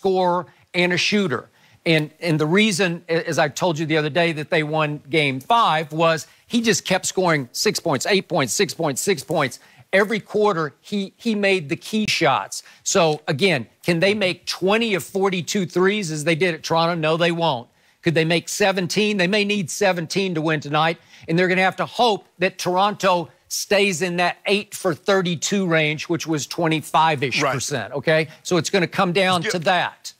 scorer and a shooter. And the reason, as I told you the other day, that they won Game 5 was he just kept scoring 6 points, 8 points, 6 points, 6 points. Every quarter, he made the key shots. So, again, can they make 20 of 42 threes as they did at Toronto? No, they won't. Could they make 17? They may need 17 to win tonight. And they're going to have to hope that Toronto stays in that 8 for 32 range, which was 25-ish%, okay? So it's going to come down to that.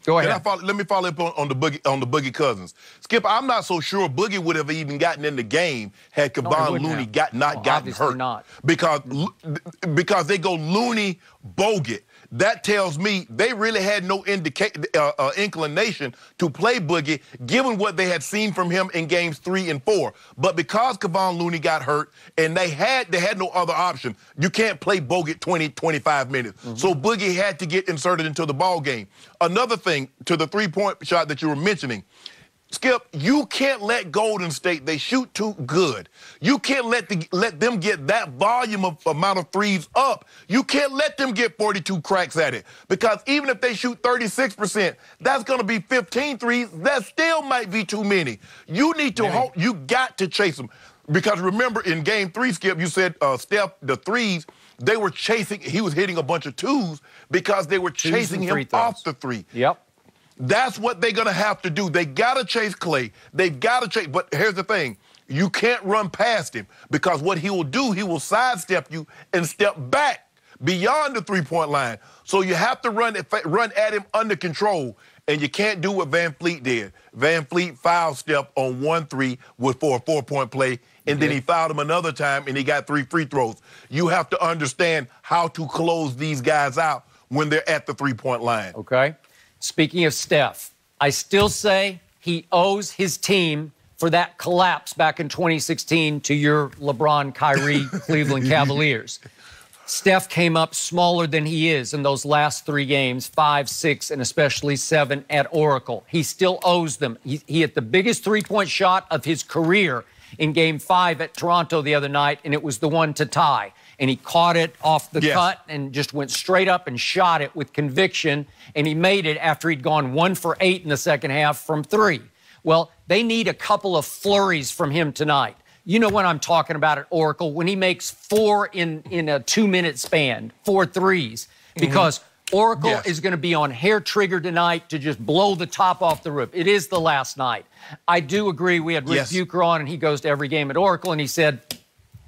Go ahead. Let me follow up on the Boogie Cousins. Skip, I'm not so sure Boogie would have even gotten in the game had Kawhi Looney not gotten hurt. Not. Because they go Looney Bogut. That tells me they really had no inclination to play Boogie, given what they had seen from him in games 3 and 4. But because Kawhi Looney got hurt and they had no other option, you can't play Bogut 20, 25 minutes. So Boogie had to get inserted into the ball game. Another thing, to the three-point shot that you were mentioning, Skip, you can't let Golden State, they shoot too good. You can't let them get that volume of amount of threes up. You can't let them get 42 cracks at it. Because even if they shoot 36%, that's going to be 15 threes. That still might be too many. You need to you got to chase them. Because remember, in Game 3, Skip, you said Steph, the threes, they were chasing, he was hitting a bunch of twos because they were chasing him off the three. Yep. That's what they're going to have to do. They got to chase Clay. They've got to chase. But here's the thing. You can't run past him because what he will do, he will sidestep you and step back beyond the three-point line. So you have to run at him under control, and you can't do what Van Fleet did. Van Fleet foul Steph on 1-3 for a 4-point play, and then he fouled him another time, and he got 3 free throws. You have to understand how to close these guys out when they're at the three-point line. Okay. Speaking of Steph, I still say he owes his team for that collapse back in 2016 to your LeBron, Kyrie, Cleveland Cavaliers. Steph came up smaller than he is in those last 3 games, 5, 6, and especially 7 at Oracle. He still owes them. He hit the biggest three-point shot of his career in Game 5 at Toronto the other night, and it was the one to tie. And he caught it off the cut and just went straight up and shot it with conviction, and he made it after he'd gone 1 for 8 in the second half from 3. Well, they need a couple of flurries from him tonight. You know what I'm talking about at Oracle, when he makes 4 in a 2-minute span, 4 threes, because Oracle is going to be on hair trigger tonight to just blow the top off the roof. It is the last night. I do agree. We had Rick Bucher on, and he goes to every game at Oracle, and he said,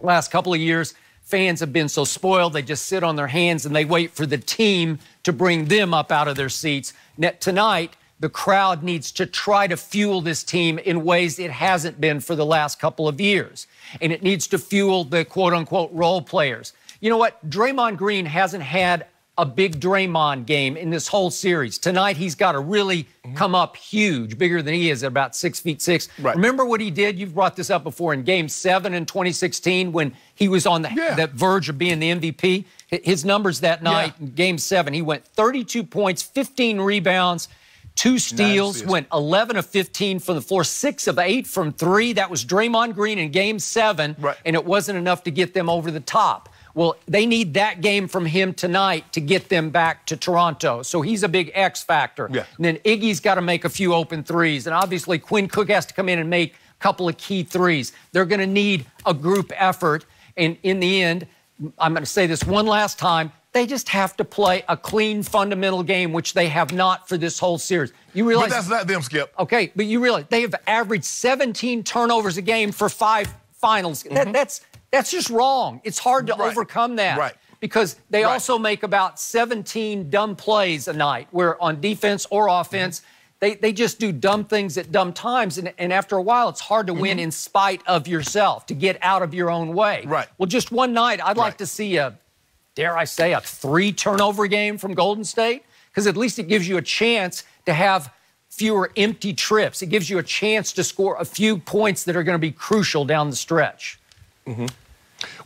last couple of years, fans have been so spoiled, they just sit on their hands and they wait for the team to bring them up out of their seats. Tonight, the crowd needs to try to fuel this team in ways it hasn't been for the last couple of years. And it needs to fuel the quote-unquote role players. You know what? Draymond Green hasn't had a big Draymond game in this whole series. Tonight, he's got to really come up huge, bigger than he is at about 6'6". Right. Remember what he did? You've brought this up before in Game 7 in 2016 when he was on the verge of being the MVP. His numbers that night in Game 7, he went 32 points, 15 rebounds, 2 steals, went 11 of 15 from the floor, 6 of 8 from 3. That was Draymond Green in Game 7, and it wasn't enough to get them over the top. Well, they need that game from him tonight to get them back to Toronto. So he's a big X factor. And then Iggy's got to make a few open threes. And obviously, Quinn Cook has to come in and make a couple of key threes. They're going to need a group effort. And in the end, I'm going to say this one last time, they just have to play a clean, fundamental game, which they have not for this whole series. You realize, but that's not them, Skip. Okay, but you realize they have averaged 17 turnovers a game for 5 finals. That's just wrong. It's hard to overcome that because they also make about 17 dumb plays a night where on defense or offense, they just do dumb things at dumb times. And after a while, it's hard to win in spite of yourself, to get out of your own way. Well, just one night, I'd like to see dare I say, a 3-turnover game from Golden State because at least it gives you a chance to have fewer empty trips. It gives you a chance to score a few points that are going to be crucial down the stretch.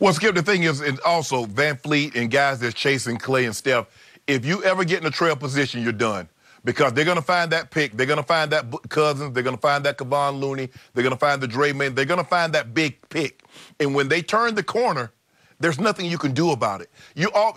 Well, Skip, the thing is, and also Van Fleet and guys that's chasing Clay and Steph, if you ever get in a trail position, you're done. Because they're going to find that pick. They're going to find that Cousins. They're going to find that Kawhi Looney. They're going to find the Draymond. They're going to find that big pick. And when they turn the corner, there's nothing you can do about it.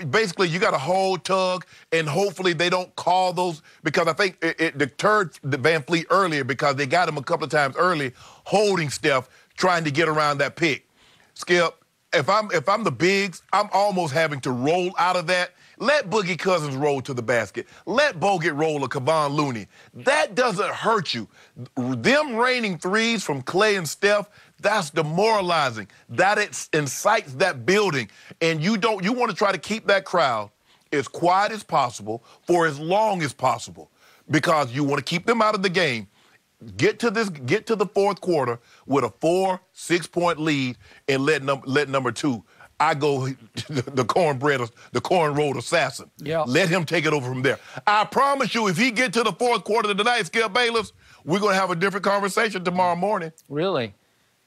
Basically, you got to hold, tug, and hopefully they don't call those, because I think it deterred Van Fleet earlier because they got him a couple of times early holding Steph, trying to get around that pick. Skip, if I'm the bigs, I'm almost having to roll out of that. Let Boogie Cousins roll to the basket. Let Bogut roll a Kevon Looney. That doesn't hurt you. Them raining threes from Clay and Steph, that's demoralizing. That incites that building. And you want to try to keep that crowd as quiet as possible for as long as possible, because you want to keep them out of the game. Get to the fourth quarter with a 4-6 point lead and let number two. I go the corn road assassin. Yeah. Let him take it over from there. I promise you, if he get to the fourth quarter tonight, Skip Bayless, we're going to have a different conversation tomorrow morning. Really?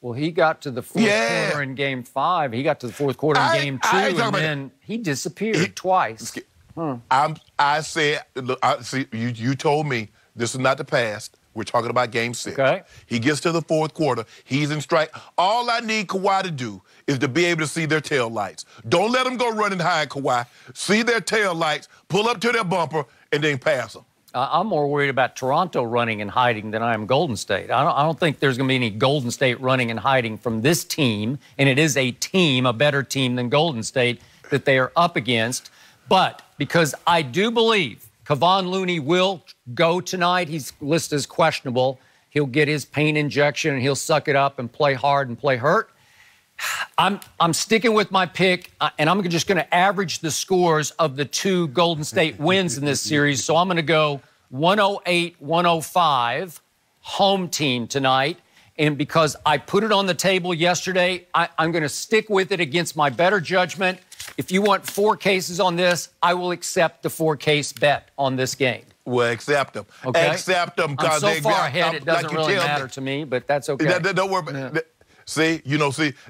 Well, he got to the fourth quarter in Game 5. He got to the fourth quarter in Game 2, and then he disappeared twice. I said, you told me this is not the past. We're talking about Game 6. Okay. He gets to the fourth quarter. He's in strike. All I need Kawhi to do is to be able to see their tail lights. Don't let them go running high, Kawhi. See their tail lights, pull up to their bumper, and then pass them. I'm more worried about Toronto running and hiding than I am Golden State. I don't think there's going to be any Golden State running and hiding from this team, and it is a team, a better team than Golden State, that they are up against. But because I do believe Kevon Looney will go tonight. He's listed as questionable. He'll get his pain injection, and he'll suck it up and play hard and play hurt. I'm sticking with my pick, and I'm just going to average the scores of the two Golden State wins in this series. So I'm going to go 108-105, home team tonight. And because I put it on the table yesterday, I'm going to stick with it against my better judgment. If you want 4 cases on this, I will accept the 4-case bet on this game. Well, accept them. Okay. Accept them. I'm so far ahead, it doesn't really matter to me, but that's okay. Don't worry about it. See,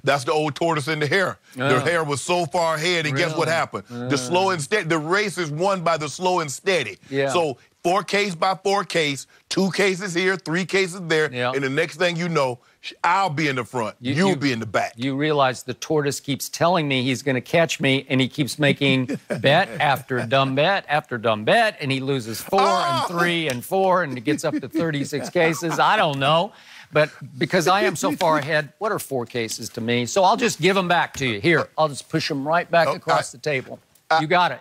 that's the old tortoise in the hare. The hare was so far ahead, and guess what happened? The slow and steady. The race is won by the slow and steady. Yeah. So 4 case by 4 case, 2 cases here, 3 cases there, and the next thing you know, I'll be in the front. You'll be in the back. You realize the tortoise keeps telling me he's going to catch me, and he keeps making bet after dumb bet after dumb bet, and he loses 4 and 3 and 4, and it gets up to 36 cases. I don't know. But because I am so far ahead, what are 4 cases to me? So I'll just give them back to you. Here, I'll just push them right back across the table. You got it.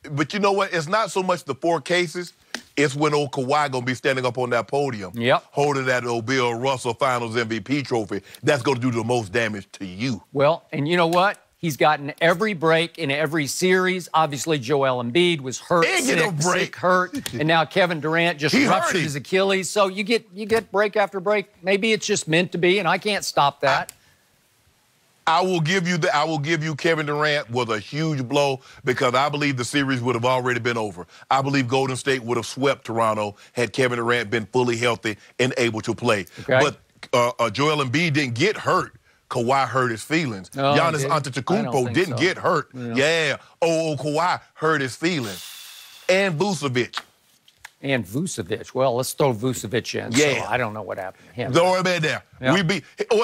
But you know what? It's not so much the 4 cases. It's when old Kawhi going to be standing up on that podium, holding that old Bill Russell Finals MVP trophy. That's going to do the most damage to you. Well, and you know what? He's gotten every break in every series. Obviously, Joel Embiid was hurt, sick, hurt. And now Kevin Durant just ruptured his Achilles. So you get break after break. Maybe it's just meant to be, and I can't stop that. I will give you Kevin Durant was a huge blow, because I believe the series would have already been over. I believe Golden State would have swept Toronto had Kevin Durant been fully healthy and able to play. Okay. But Joel Embiid didn't get hurt. Kawhi hurt his feelings. Giannis Antetokounmpo didn't get hurt. Yeah. Kawhi hurt his feelings. And Vucevic. Well, let's throw Vucevic in. Yeah. So I don't know what happened to him. Don't worry about that. Yeah.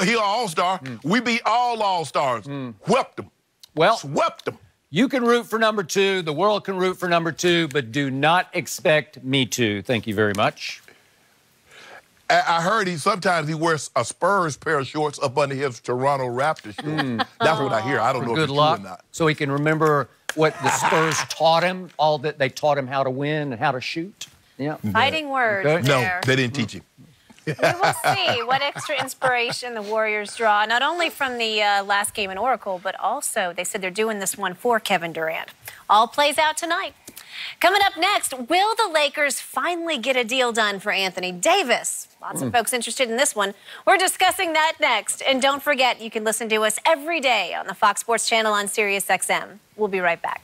He an all-star. We beat all all-stars. Swept them. Well, swept them. You can root for number 2. The world can root for number 2, but do not expect me to. Thank you very much. I heard sometimes he wears a Spurs pair of shorts up under his Toronto Raptors shorts. That's what I hear. I don't know if it's true or not. So he can remember what the Spurs taught him, all that they taught him how to win and how to shoot. Yeah. Fighting words there. No, they didn't teach him. We will see what extra inspiration the Warriors draw, not only from the last game in Oracle, but also they said they're doing this one for Kevin Durant. All plays out tonight. Coming up next, will the Lakers finally get a deal done for Anthony Davis? Lots of folks interested in this one. We're discussing that next. And don't forget, you can listen to us every day on the Fox Sports Channel on SiriusXM. We'll be right back.